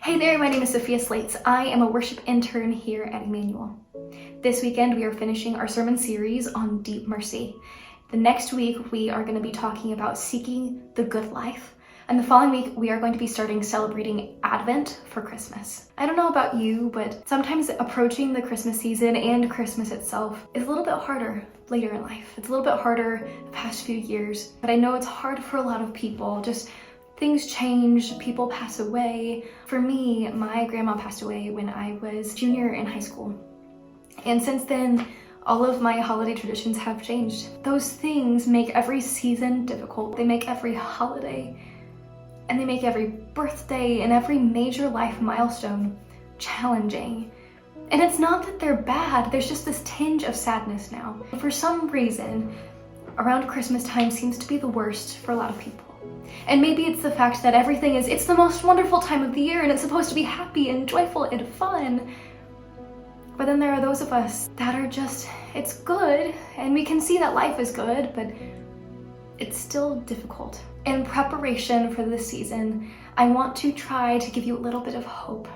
Hey there, my name is Sophia Slates. I am a worship intern here at Emmanuel. This weekend we are finishing our sermon series on deep mercy. The next week we are going to be talking about seeking the good life. And the following week we are going to be starting celebrating Advent for Christmas. I don't know about you, but sometimes approaching the Christmas season and Christmas itself is a little bit harder later in life. It's a little bit harder the past few years, but I know it's hard for a lot of people. Just things change, people pass away. For me, my grandma passed away when I was junior in high school. And since then, all of my holiday traditions have changed. Those things make every season difficult. They make every holiday, and they make every birthday and every major life milestone challenging. And it's not that they're bad, there's just this tinge of sadness now. For some reason, around Christmas time seems to be the worst for a lot of people. And maybe it's the fact that it's the most wonderful time of the year and it's supposed to be happy and joyful and fun. But then there are those of us that are just, it's good and we can see that life is good, but it's still difficult. In preparation for this season, I want to try to give you a little bit of hope.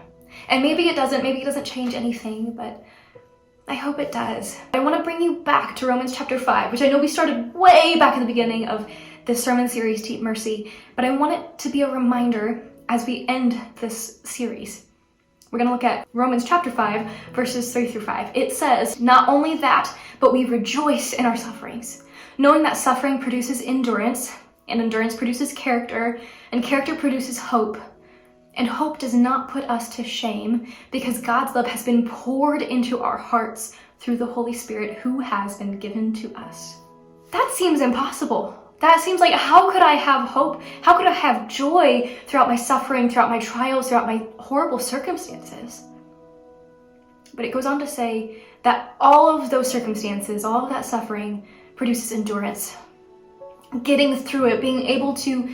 And maybe it doesn't change anything, but I hope it does. I want to bring you back to Romans chapter 5, which I know we started way back in the beginning of this sermon series, Deep Mercy, but I want it to be a reminder as we end this series. We're going to look at Romans chapter 5, verses 3 through 5. It says, "Not only that, but we rejoice in our sufferings, knowing that suffering produces endurance, and endurance produces character, and character produces hope. And hope does not put us to shame, because God's love has been poured into our hearts through the Holy Spirit who has been given to us." That seems impossible. That seems like, how could I have hope? How could I have joy throughout my suffering, throughout my trials, throughout my horrible circumstances? But it goes on to say that all of those circumstances, all of that suffering produces endurance. Getting through it, being able to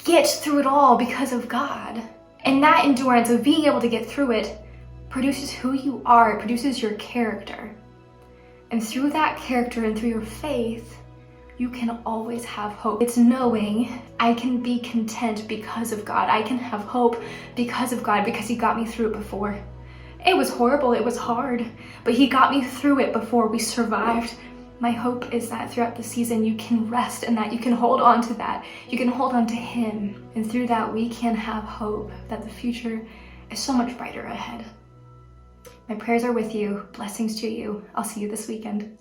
get through it all because of God. And that endurance of being able to get through it produces who you are, it produces your character. And through that character and through your faith, you can always have hope. It's knowing I can be content because of God. I can have hope because of God, because He got me through it before. It was horrible, it was hard, but He got me through it before. We survived. My hope is that throughout the season you can rest in that, you can hold on to that, you can hold on to Him. And through that we can have hope that the future is so much brighter ahead. My prayers are with you. Blessings to you. I'll see you this weekend.